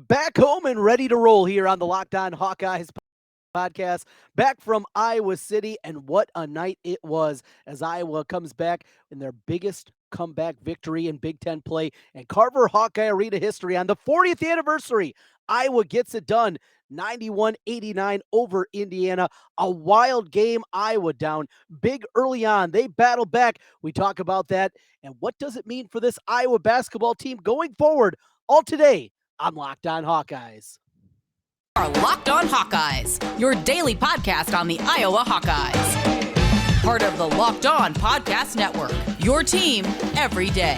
Back home and ready to roll here on the Locked On Hawkeyes podcast. Back from Iowa City, and what a night it was as Iowa comes back in their biggest comeback victory in Big Ten play and Carver Hawkeye Arena history on the 40th anniversary. Iowa gets it done. 91-89 over Indiana. A wild game. Iowa down big early on. They battle back. We talk about that. And what does it mean for this Iowa basketball team going forward? All today on Locked On Hawkeyes. Are Locked On Hawkeyes, your daily podcast on the Iowa Hawkeyes. Part of the Locked On Podcast Network, your team every day.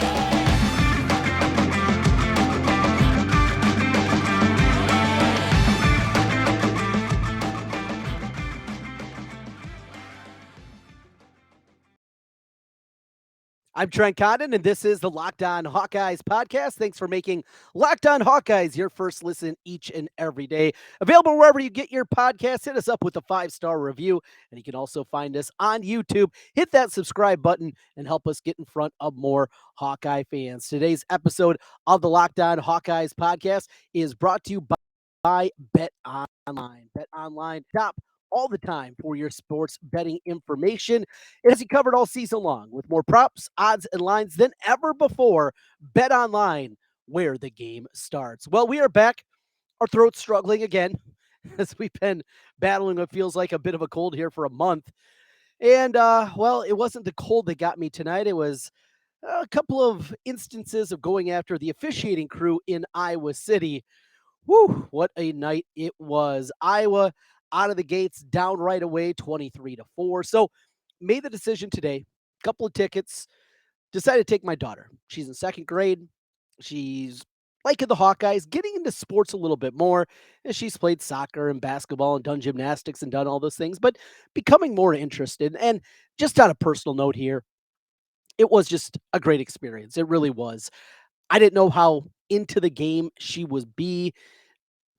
I'm Trent Condon, and this is the Locked On Hawkeyes podcast. Thanks for making Locked On Hawkeyes your first listen each and every day. Available wherever you get your podcasts. Hit us up with a 5-star review, and you can also find us on YouTube. Hit that subscribe button and help us get in front of more Hawkeye fans. Today's episode of the Locked On Hawkeyes podcast is brought to you by BetOnline. BetOnline, top all the time for your sports betting information. It has you covered all season long with more props, odds, and lines than ever before. Bet Online, where the game starts. Well, we are back. Our throats struggling again as we've been battling what feels like a bit of a cold here for a month. And, well, it wasn't the cold that got me tonight. It was a couple of instances of going after the officiating crew in Iowa City. Whew, what a night it was. Iowa out of the gates, down right away, 23-4. So made the decision today, couple of tickets, decided to take my daughter. She's in second grade. She's liking the Hawkeyes, getting into sports a little bit more. And she's played soccer and basketball and done gymnastics and done all those things, but becoming more interested. And just on a personal note here, it was just a great experience. It really was. I didn't know how into the game she would be.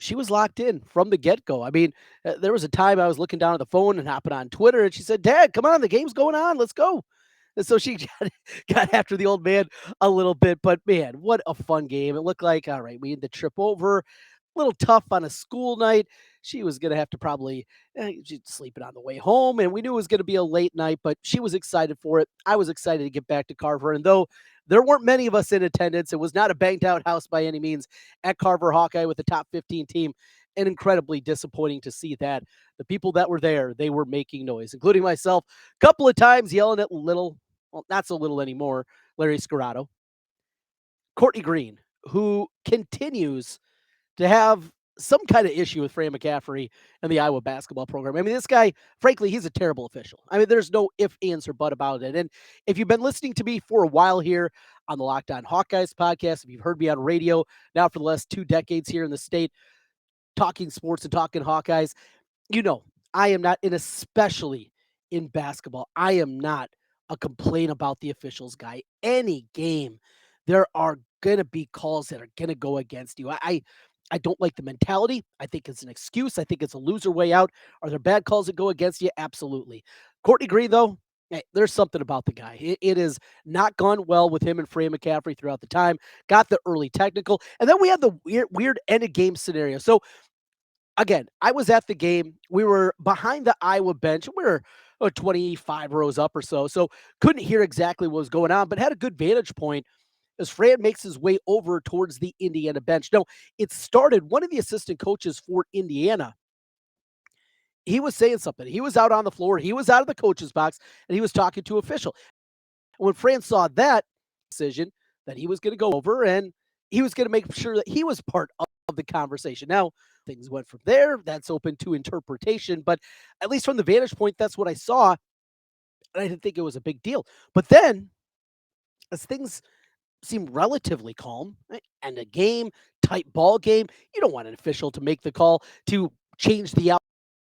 She was locked in from the get-go. I mean, there was a time I was looking down at the phone and hopping on Twitter, and she said, "Dad, come on, the game's going on. Let's go." And so she got after the old man a little bit. But, man, what a fun game. It looked like, all right, we had the trip over. A little tough on a school night. She was going to have to probably she's sleeping on the way home, and we knew it was going to be a late night, but she was excited for it. I was excited to get back to Carver, and though there weren't many of us in attendance, it was not a banged-out house by any means at Carver Hawkeye with the top 15 team, and incredibly disappointing to see that. The people that were there, they were making noise, including myself, a couple of times yelling at little, well, not so little anymore, Larry Scarato. Courtney Green, who continues to have some kind of issue with Fran McCaffery and the Iowa basketball program. I mean, this guy, frankly, he's a terrible official. I mean, there's no if, ands, or but about it. And if you've been listening to me for a while here on the Locked On Hawkeyes podcast, if you've heard me on radio now for the last 2 decades here in the state, talking sports and talking Hawkeyes, you know, I am not, and especially in basketball, I am not a complain about the officials guy. Any game, there are going to be calls that are going to go against you. I don't like the mentality. I think it's an excuse. I think it's a loser way out. Are there bad calls that go against you? Absolutely. Courtney Green, though, hey, there's something about the guy. It has not gone well with him and Fran McCaffery throughout the time. Got the early technical. And then we had the weird end of game scenario. So, again, I was at the game. We were behind the Iowa bench. We were 25 rows up or so. So couldn't hear exactly what was going on, but had a good vantage point as Fran makes his way over towards the Indiana bench. Now, it started, one of the assistant coaches for Indiana, he was saying something. He was out on the floor. He was out of the coach's box, and he was talking to an official. When Fran saw that decision, that he was going to go over and he was going to make sure that he was part of the conversation. Now, things went from there. That's open to interpretation, but at least from the vantage point, that's what I saw, and I didn't think it was a big deal. But then, as things seem relatively calm, right? And a game, tight ball game. You don't want an official to make the call to change the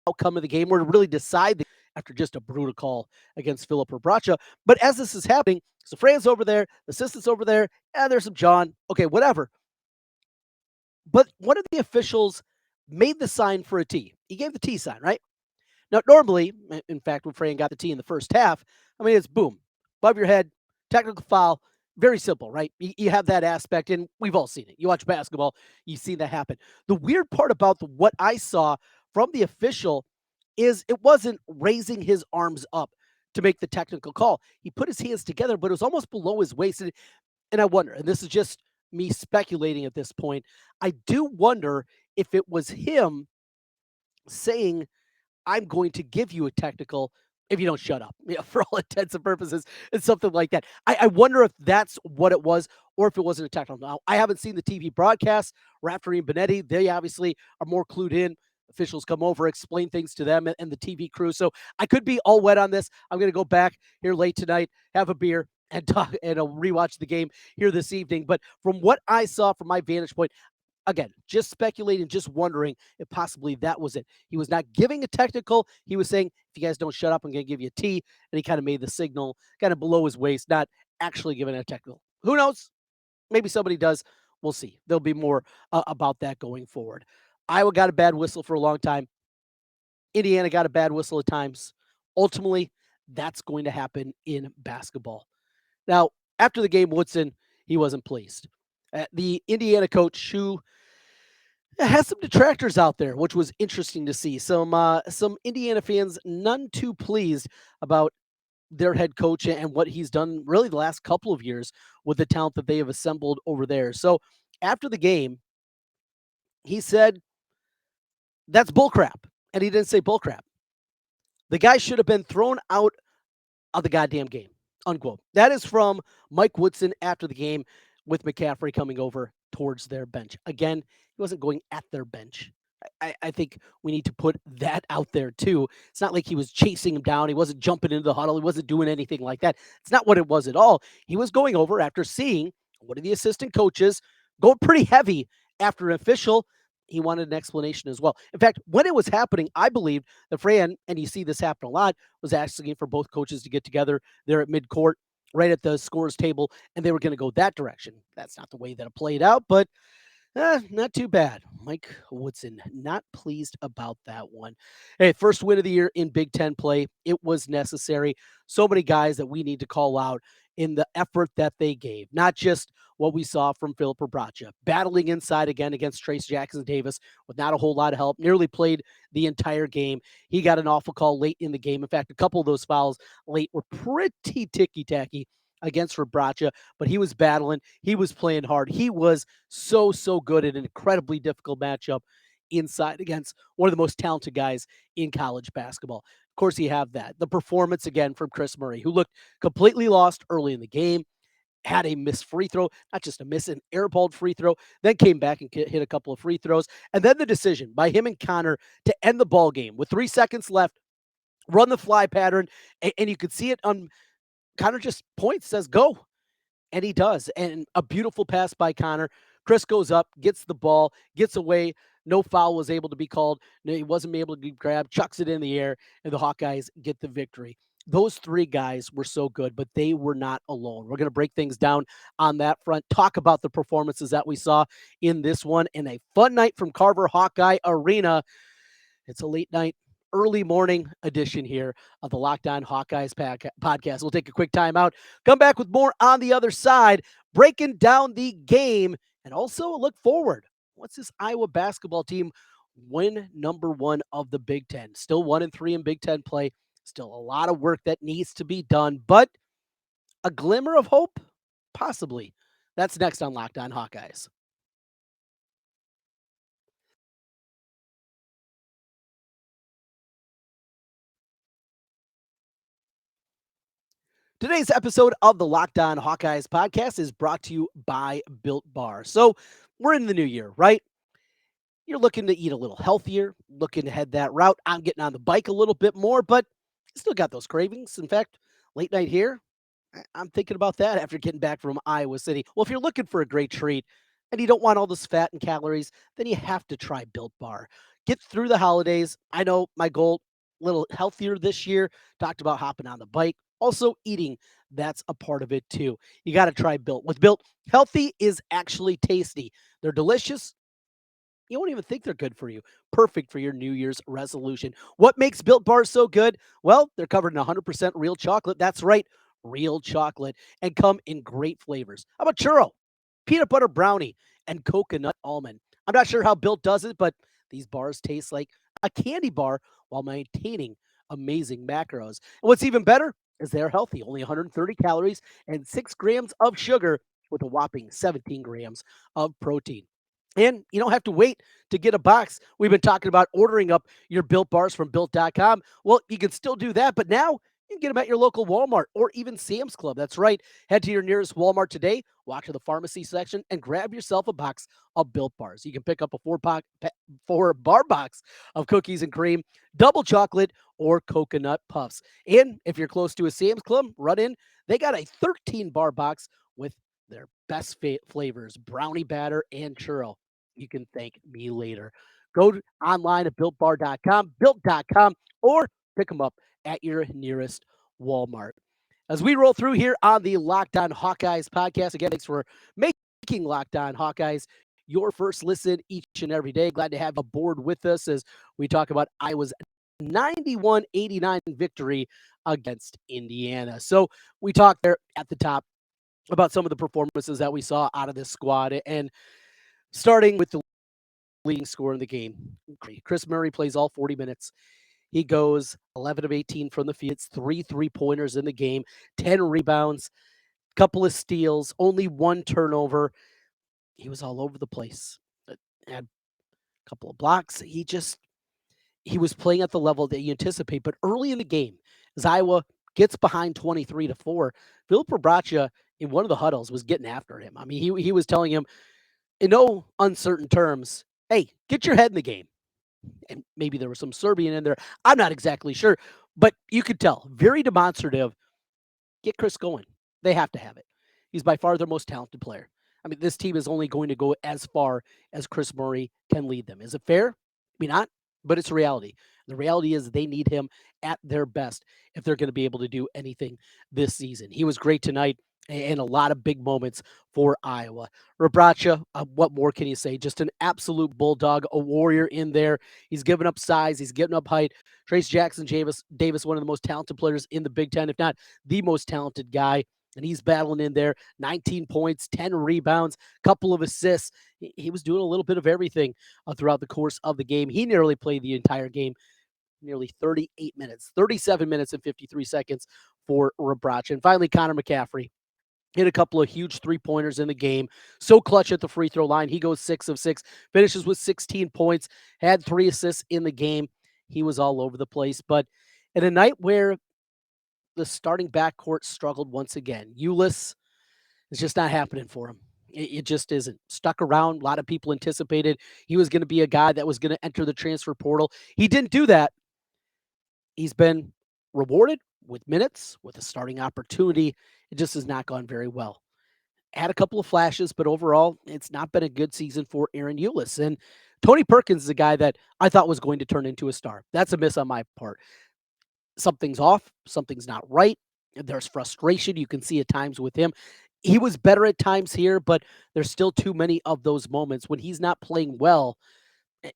outcome of the game or to really decide after just a brutal call against Filip Rebraca. But as this is happening, so Fran's over there, the assistant's over there, and there's some John. Okay, whatever. But one of the officials made the sign for a T. He gave the T sign, right? Now, normally, in fact, when Fran got the T in the first half, I mean, it's boom, above your head, technical foul, Very simple, right? You have that aspect, and we've all seen it. You watch basketball, you've seen that happen. The weird part about what I saw from the official is it wasn't raising his arms up to make the technical call. He put his hands together, but it was almost below his waist. And I wonder, and this is just me speculating at this point, I do wonder if it was him saying, I'm going to give you a technical if you don't shut up, for all intents and purposes, and something like that. I wonder if that's what it was, or if it wasn't a technical. Now, I haven't seen the TV broadcast. Raftery and Benetti, they obviously are more clued in. Officials come over, explain things to them and the TV crew. So I could be all wet on this. I'm going to go back here late tonight, have a beer, and talk and rewatch the game here this evening. But from what I saw from my vantage point, again, just speculating, just wondering if possibly that was it. He was not giving a technical. He was saying, if you guys don't shut up, I'm going to give you a T. And he kind of made the signal kind of below his waist, not actually giving a technical. Who knows? Maybe somebody does. We'll see. There'll be more about that going forward. Iowa got a bad whistle for a long time. Indiana got a bad whistle at times. Ultimately, that's going to happen in basketball. Now, after the game, Woodson, he wasn't pleased. The Indiana coach, who has some detractors out there, which was interesting to see. Some Indiana fans none too pleased about their head coach and what he's done really the last couple of years with the talent that they have assembled over there. So after the game, he said, that's bullcrap. And he didn't say bullcrap. The guy should have been thrown out of the goddamn game, unquote. That is from Mike Woodson after the game with McCaffery coming over towards their bench. Again, he wasn't going at their bench. I think we need to put that out there too. It's not like he was chasing him down. He wasn't jumping into the huddle. He wasn't doing anything like that. It's not what it was at all. He was going over after seeing one of the assistant coaches going pretty heavy after an official. He wanted an explanation as well. In fact, when it was happening, I believe that Fran, and you see this happen a lot, was asking for both coaches to get together there at midcourt, right at the scores table, and they were going to go that direction. That's not the way that it played out, but not too bad. Mike Woodson, not pleased about that one. Hey, first win of the year in Big Ten play. It was necessary. So many guys that we need to call out in the effort that they gave, not just what we saw from Filip Rebraca, battling inside again against Trace Jackson Davis with not a whole lot of help, nearly played the entire game. He got an awful call late in the game. In fact, a couple of those fouls late were pretty ticky-tacky against Rebraca, but he was battling. He was playing hard. He was so good in an incredibly difficult matchup inside against one of the most talented guys in college basketball. Of course, you have that. The performance again from Kris Murray, who looked completely lost early in the game, had a missed free throw, not just a miss, an airballed free throw, then came back and hit a couple of free throws. And then the decision by him and Connor to end the ball game with 3 seconds left, run the fly pattern, and you could see it on Connor just points, says, go. And he does. And a beautiful pass by Connor. Kris goes up, gets the ball, gets away. No foul was able to be called. No, he wasn't able to be grabbed, chucks it in the air, and the Hawkeyes get the victory. Those three guys were so good, but they were not alone. We're going to break things down on that front, talk about the performances that we saw in this one, and a fun night from Carver Hawkeye Arena. It's a late night, early morning edition here of the Locked On Hawkeyes podcast. We'll take a quick time out, come back with more on the other side, breaking down the game, and also a look forward. What's this Iowa basketball team win number one of the Big Ten? Still 1-3 in Big Ten play. Still a lot of work that needs to be done, but a glimmer of hope? Possibly. That's next on Locked On Hawkeyes. Today's episode of the Locked On Hawkeyes podcast is brought to you by Built Bar. So we're in the new year, right? You're looking to eat a little healthier, looking to head that route. I'm getting on the bike a little bit more, but still got those cravings. In fact, late night here, I'm thinking about that after getting back from Iowa City. Well, if you're looking for a great treat and you don't want all this fat and calories, then you have to try Built Bar. Get through the holidays. I know my goal, a little healthier this year. Talked about hopping on the bike. Also eating, that's a part of it too. You got to try Built. With Built, healthy is actually tasty. They're delicious. You won't even think they're good for you. Perfect for your New Year's resolution. What makes Built Bars so good? Well, they're covered in 100% real chocolate. That's right, real chocolate, and come in great flavors. How about churro, peanut butter brownie, and coconut almond? I'm not sure how Built does it, but these bars taste like a candy bar while maintaining amazing macros. And what's even better is they're healthy, only 130 calories and 6 grams of sugar with a whopping 17 grams of protein. And you don't have to wait to get a box. We've been talking about ordering up your Built bars from Built.com. Well, you can still do that, but now you can get them at your local Walmart or even Sam's Club. That's right. Head to your nearest Walmart today, walk to the pharmacy section, and grab yourself a box of Built bars. You can pick up a four-bar box of cookies and cream, double chocolate, or coconut puffs. And if you're close to a Sam's Club, run in. They got a 13-bar box with their best flavors, brownie batter and churro. You can thank me later. Go online at builtbar.com, built.com, or pick them up at your nearest Walmart. As we roll through here on the Locked On Hawkeyes podcast, again, thanks for making Locked On Hawkeyes your first listen each and every day. Glad to have you aboard with us as we talk about Iowa's 91-89 victory against Indiana. So we talked there at the top about some of the performances that we saw out of this squad. And starting with the leading scorer in the game, Kris Murray plays all 40 minutes. He goes 11 of 18 from the field. It's 3 3-pointers in the game, 10 rebounds, couple of steals, only one turnover. He was all over the place. Had a couple of blocks. He was playing at the level that you anticipate. But early in the game, as Iowa gets behind 23-4, Filip Rebraca in one of the huddles was getting after him. I mean, he was telling him in no uncertain terms, hey, get your head in the game. And maybe there was some Serbian in there. I'm not exactly sure, but you could tell. Very demonstrative. Get Kris going. They have to have it. He's by far their most talented player. I mean, this team is only going to go as far as Kris Murray can lead them. Is it fair? Maybe not, but it's reality. The reality is they need him at their best if they're going to be able to do anything this season. He was great tonight and a lot of big moments for Iowa. Rebraca, what more can you say? Just an absolute bulldog, a warrior in there. He's giving up size. He's giving up height. Trace Jackson Davis, one of the most talented players in the Big Ten, if not the most talented guy. And he's battling in there. 19 points, 10 rebounds, couple of assists. He was doing a little bit of everything throughout the course of the game. He nearly played the entire game, nearly 38 minutes, 37 minutes and 53 seconds for Rebraca. And finally, Connor McCaffery hit a couple of huge three-pointers in the game. So clutch at the free throw line. He goes 6 of 6, finishes with 16 points, had 3 assists in the game. He was all over the place. But in a night where the starting backcourt struggled once again, Ulis is just not happening for him. It just isn't. Stuck around. A lot of people anticipated he was going to be a guy that was going to enter the transfer portal. He didn't do that. He's been rewarded with minutes, with a starting opportunity. It just has not gone very well. Had a couple of flashes, but overall, it's not been a good season for Aaron Ulis. And Tony Perkins is a guy that I thought was going to turn into a star. That's a miss on my part. Something's off. Something's not right. There's frustration you can see at times with him. He was better at times here, but there's still too many of those moments when he's not playing well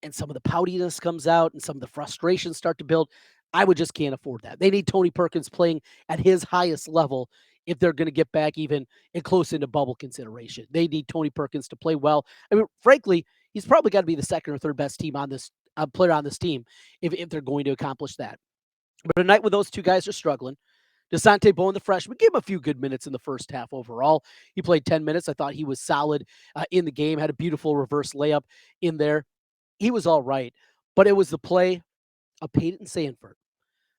and some of the poutiness comes out and some of the frustrations start to build. I would just can't afford that. They need Tony Perkins playing at his highest level if they're going to get back even and close into bubble consideration. They need Tony Perkins to play well. I mean, frankly, he's probably got to be the second or third best team on this player on this team if they're going to accomplish that. But a night when those two guys are struggling, Desante Bowen, the freshman, gave him a few good minutes in the first half overall. He played 10 minutes. I thought he was solid in the game, had a beautiful reverse layup in there. He was all right, but it was the play of Payton Sandfort,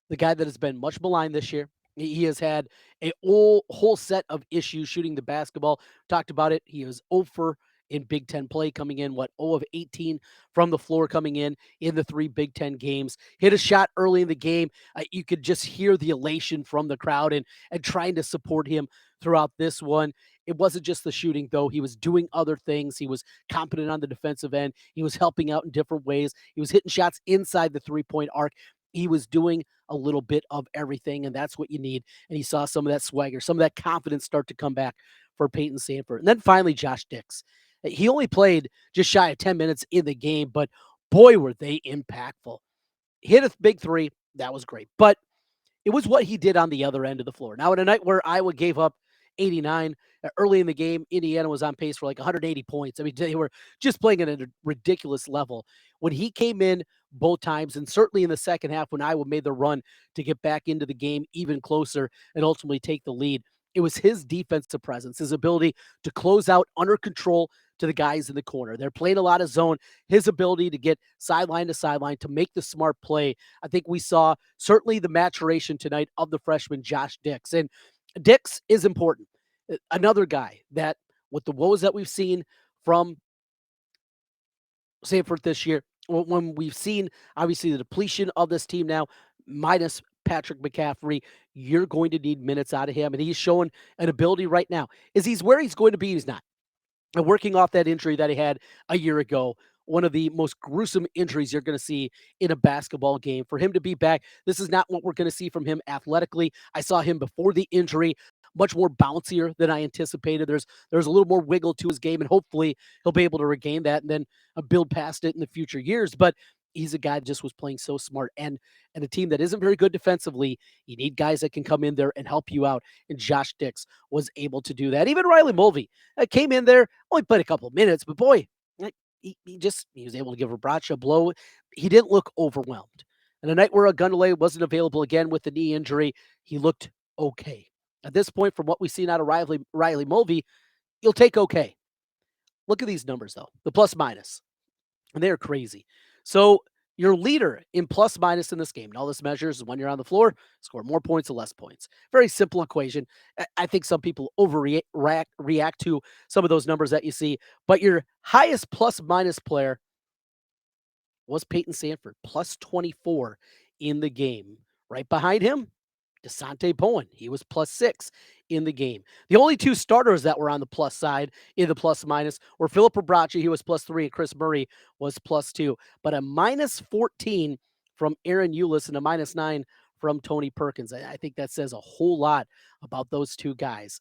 the guy that has been much maligned this year. He has had a whole set of issues shooting the basketball. Talked about it. He was 0 for in Big Ten play coming in, 0 of 18 from the floor coming in the 3 Big Ten games. Hit a shot early in the game. You could just hear the elation from the crowd and trying to support him throughout this one. It wasn't just the shooting, though. He was doing other things. He was competent on the defensive end. He was helping out in different ways. He was hitting shots inside the three-point arc. He was doing a little bit of everything, and that's what you need. And he saw some of that swagger, some of that confidence start to come back for Payton Sandfort. And then finally, Josh Dix. He only played just shy of 10 minutes in the game, but boy, were they impactful. Hit a big three. That was great. But It was what he did on the other end of the floor. Now, in a night where Iowa gave up 89 early in the game, Indiana was on pace for like 180 points. I mean, they were just playing at a ridiculous level. When he came in both times, and certainly in the second half when Iowa made the run to get back into the game even closer and ultimately take the lead, it was his defensive presence, his ability to close out under control to the guys in the corner. They're playing a lot of zone. His ability to get sideline to sideline to make the smart play. I think we saw certainly the maturation tonight of the freshman Josh Dix. And Dix is important. Another guy that, with the woes that we've seen from Sandfort this year, when we've seen obviously the depletion of this team now, minus Patrick McCaffery, you're going to need minutes out of him. And he's showing an ability right now. Is he's where he's going to be? He's not. And working off that injury that he had a year ago, one of the most gruesome injuries you're going to see in a basketball game. For him to be back, this is not what we're going to see from him athletically. I saw him before the injury, much more bouncier than I anticipated. There's a little more wiggle to his game, and hopefully he'll be able to regain that and then build past it in the future years. But he's a guy that just was playing so smart, and a team that isn't very good defensively. You need guys that can come in there and help you out. And Josh Dix was able to do that. Even Riley Mulvey came in there, only played a couple of minutes, but boy, he was able to give Rebraca a blow. He didn't look overwhelmed. And a night where Gundelay wasn't available again with the knee injury, he looked okay. At this point, from what we've seen out of Riley Mulvey, you'll take okay. Look at these numbers, though, the plus minus, and they're crazy. So your leader in plus minus in this game, and all this measures is when you're on the floor, score more points or less points. Very simple equation. I think some people react to some of those numbers that you see, but your highest plus minus player was Payton Sandfort, plus 24 in the game. Right behind him, Desante Bowen. He was plus 6 in the game. The only two starters that were on the plus side in the plus minus were Filip Rebraca, he was plus 3, and Kris Murray was plus 2. But a minus 14 from Aaron Eulis and a minus 9 from Tony Perkins. I think that says a whole lot about those two guys.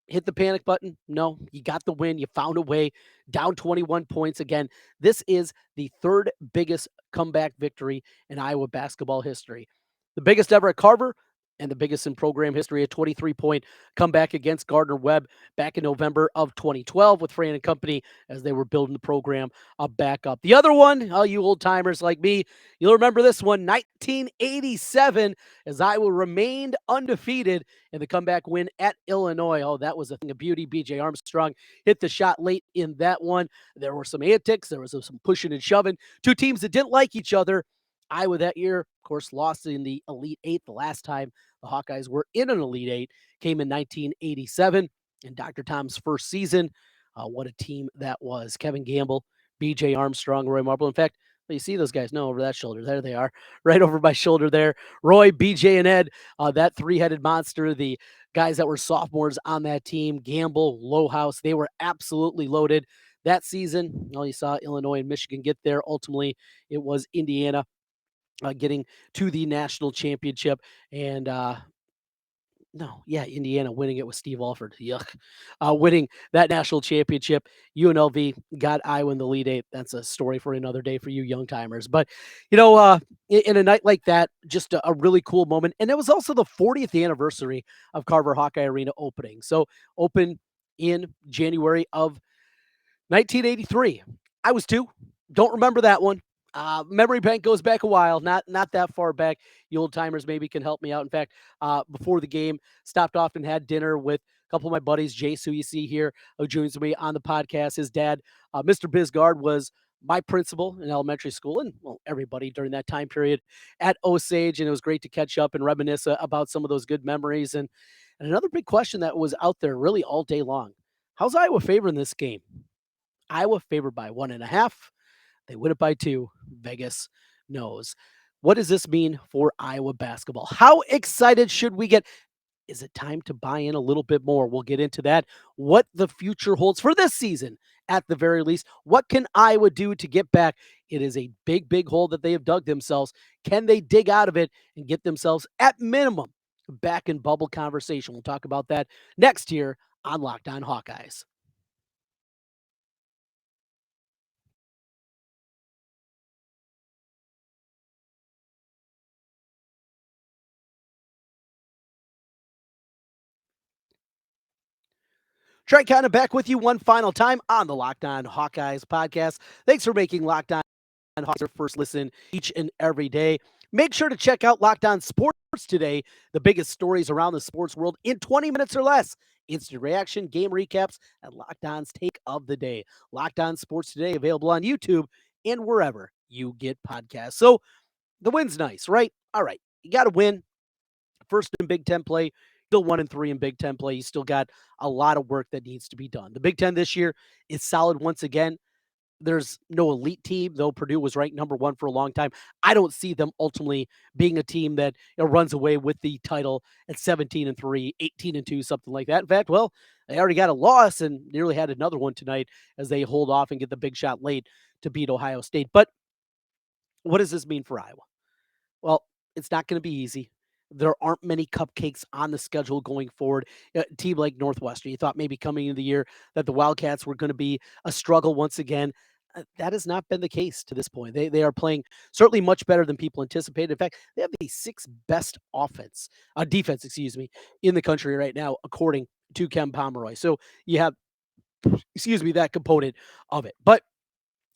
Hit the panic button? No, you got the win. You found a way. Down 21 points again. This is the third biggest comeback victory in Iowa basketball history. The biggest ever at Carver, and the biggest in program history, a 23-point comeback against Gardner-Webb back in November of 2012 with Fran and company as they were building the program back up. The other one, all you old-timers like me, you'll remember this one, 1987, as Iowa remained undefeated in the comeback win at Illinois. Oh, that was a thing of beauty. B.J. Armstrong hit the shot late in that one. There were some antics. There was some pushing and shoving. Two teams that didn't like each other. Iowa that year, of course, lost in the Elite Eight the last time the Hawkeyes were in an Elite Eight, came in 1987 in Dr. Tom's first season. What a team that was. Kevin Gamble, B.J. Armstrong, Roy Marble. In fact, you see those guys? No, over that shoulder. There they are, right over my shoulder there. Roy, B.J., and Ed, that three-headed monster, the guys that were sophomores on that team, Gamble, Lowhouse, they were absolutely loaded. That season, you saw Illinois and Michigan get there. Ultimately, it was Indiana getting to the national championship. And Indiana winning it with Steve Alford. Yuck. Winning that national championship. UNLV got Iowa in the Elite Eight. That's a story for another day for you young timers. But, in a night like that, just a really cool moment. And it was also the 40th anniversary of Carver Hawkeye Arena opening. So open in January of 1983. I was 2. Don't remember that one. Memory bank goes back a while, not that far back. You old timers maybe can help me out. In fact, before the game, stopped off and had dinner with a couple of my buddies. Jace, who you see here, who joins me on the podcast. His dad, Mr. Bisgard, was my principal in elementary school, and everybody during that time period at Osage. And it was great to catch up and reminisce about some of those good memories. And another big question that was out there really all day long: how's Iowa favoring this game? Iowa favored by 1.5. They win it by 2. Vegas knows. What does this mean for Iowa basketball? How excited should we get? Is it time to buy in a little bit more? We'll get into that. What the future holds for this season, at the very least. What can Iowa do to get back? It is a big, big hole that they have dug themselves. Can they dig out of it and get themselves, at minimum, back in bubble conversation? We'll talk about that next year on Locked On Hawkeyes. Trent Condon back with you one final time on the Locked On Hawkeyes podcast. Thanks for making Locked On Hawkeyes your first listen each and every day. Make sure to check out Locked On Sports today, the biggest stories around the sports world in 20 minutes or less. Instant reaction, game recaps, and Locked On's take of the day. Locked On Sports today, available on YouTube and wherever you get podcasts. So the win's nice, right? All right, you got to win. First in Big Ten play, still 1-3 in Big Ten play. You still got a lot of work that needs to be done. The Big Ten this year is solid once again. There's no elite team, though Purdue was ranked number one for a long time. I don't see them ultimately being a team that runs away with the title at 17-3, 18-2, something like that. In fact, well, they already got a loss and nearly had another one tonight as they hold off and get the big shot late to beat Ohio State. But what does this mean for Iowa? Well, it's not going to be easy. There aren't many cupcakes on the schedule going forward. A team like Northwestern, you thought maybe coming into the year that the Wildcats were going to be a struggle once again. That has not been the case to this point. They are playing certainly much better than people anticipated. In fact, they have the sixth best defense, in the country right now, according to Ken Pomeroy. So you have, that component of it. But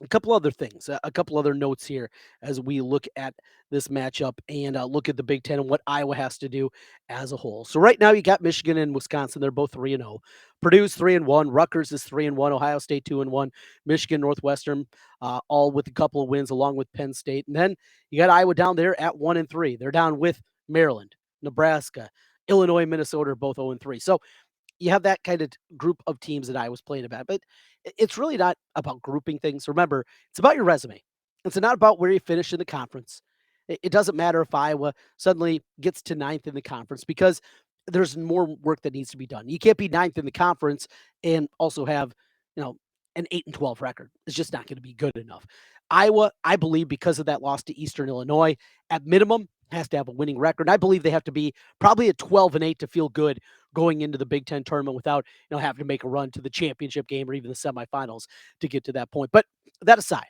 a couple other things, a couple other notes here as we look at this matchup and look at the Big Ten and what Iowa has to do as a whole. So right now you got Michigan and Wisconsin; they're both 3-0. Purdue's 3-1. Rutgers is 3-1. Ohio State 2-1. Michigan, Northwestern, all with a couple of wins along with Penn State. And then you got Iowa down there at 1-3. They're down with Maryland, Nebraska, Illinois, Minnesota, are both 0-3. So you have that kind of group of teams that I was playing about, but it's really not about grouping things. Remember, it's about your resume. It's not about where you finish in the conference. It doesn't matter if Iowa suddenly gets to ninth in the conference because there's more work that needs to be done. You can't be ninth in the conference and also have, an 8-12 record. It's just not going to be good enough. Iowa, I believe, because of that loss to Eastern Illinois, at minimum, has to have a winning record. I believe they have to be probably at 12-8 to feel good going into the Big Ten tournament without having to make a run to the championship game or even the semifinals to get to that point. But that aside,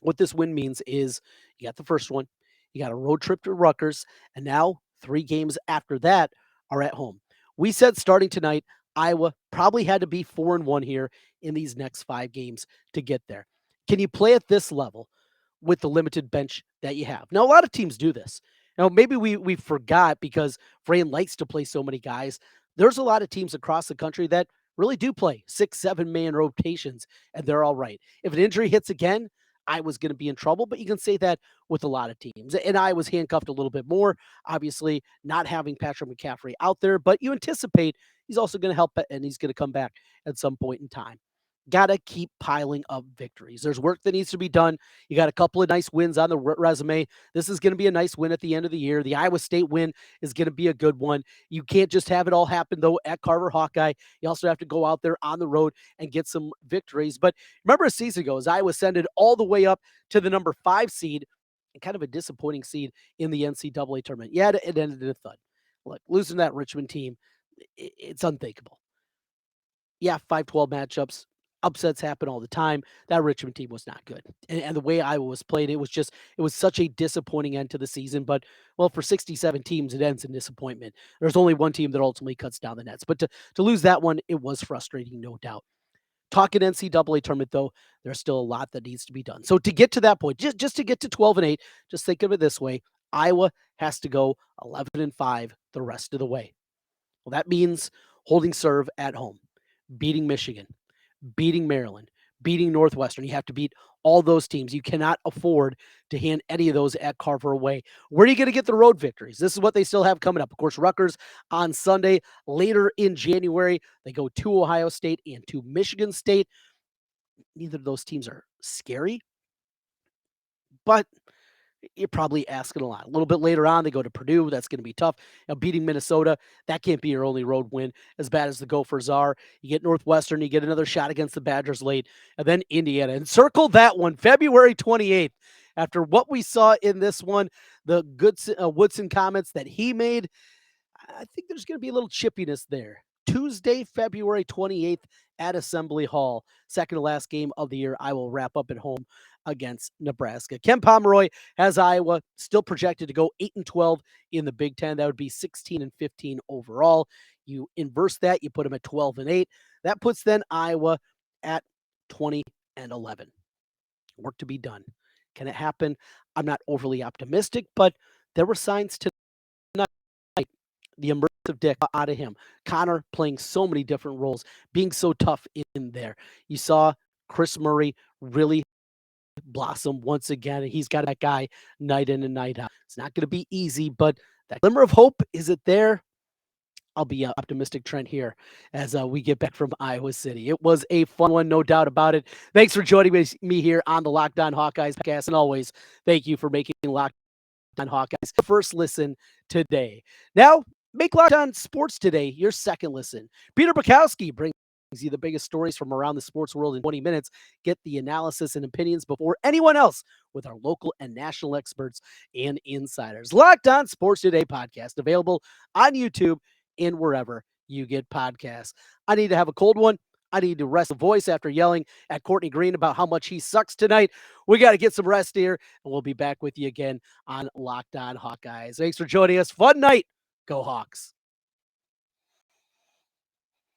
what this win means is you got the first one, you got a road trip to Rutgers, and now 3 games after that are at home. We said starting tonight, Iowa probably had to be 4-1 here in these next 5 games to get there. Can you play at this level with the limited bench that you have? Now, a lot of teams do this. Now, maybe we forgot because Fran likes to play so many guys. There's a lot of teams across the country that really do play 6-7 man rotations, and they're all right. If an injury hits again, I was going to be in trouble, but you can say that with a lot of teams. And I was handcuffed a little bit more, obviously, not having Patrick McCaffery out there, but you anticipate he's also going to help and he's going to come back at some point in time. Got to keep piling up victories. There's work that needs to be done. You got a couple of nice wins on the resume. This is going to be a nice win at the end of the year. The Iowa State win is going to be a good one. You can't just have it all happen, though, at Carver Hawkeye. You also have to go out there on the road and get some victories. But remember a season ago, as Iowa ascended all the way up to the number 5 seed and kind of a disappointing seed in the NCAA tournament. Yeah, it ended in a thud. Look, losing that Richmond team, it's unthinkable. Yeah, 5-12 matchups. Upsets happen all the time. That Richmond team was not good. And the way Iowa was played, it was such a disappointing end to the season. But, well, for 67 teams, it ends in disappointment. There's only one team that ultimately cuts down the nets. But to lose that one, it was frustrating, no doubt. Talking NCAA tournament, though, there's still a lot that needs to be done. So to get to that point, just to get to 12-8, just think of it this way. Iowa has to go 11-5 the rest of the way. Well, that means holding serve at home, beating Michigan, beating Maryland, beating Northwestern. You have to beat all those teams. You cannot afford to hand any of those at Carver away. Where are you going to get the road victories? This is what they still have coming up. Of course, Rutgers on Sunday. Later in January, they go to Ohio State and to Michigan State. Neither of those teams are scary, but you're probably asking a lot. A little bit later on, they go to Purdue. That's going to be tough. Now, beating Minnesota, that can't be your only road win, as bad as the Gophers are. You get Northwestern, you get another shot against the Badgers late, and then Indiana. And circle that one, February 28th. After what we saw in this one, the Woodson comments that he made, I think there's going to be a little chippiness there. Tuesday, February 28th at Assembly Hall. Second to last game of the year. I will wrap up at home against Nebraska. Ken Pomeroy has Iowa still projected to go 8-12 in the Big Ten. That would be 16-15 overall. You inverse that, you put them at 12-8. That puts then Iowa at 20-11. Work to be done. Can it happen? I'm not overly optimistic, but there were signs tonight. The immersive dick out of him. Connor playing so many different roles, being so tough in there. You saw Kris Murray really blossom once again. He's got that guy night in and night out. It's not going to be easy, but that glimmer of hope, is it there? I'll be optimistic, Trent, here as we get back from Iowa City. It was a fun one, no doubt about it. Thanks for joining me here on the Locked On Hawkeyes podcast. And always, thank you for making Locked On Hawkeyes the first listen today. Now, make Locked On Sports Today your second listen. Peter Bukowski brings you the biggest stories from around the sports world in 20 minutes. Get the analysis and opinions before anyone else with our local and national experts and insiders. Locked On Sports Today podcast available on YouTube and wherever you get podcasts. I need to have a cold one. I need to rest the voice after yelling at Courtney Green about how much he sucks tonight. We got to get some rest here, and we'll be back with you again on Locked On Hawkeyes. Thanks for joining us. Fun night. Go Hawks.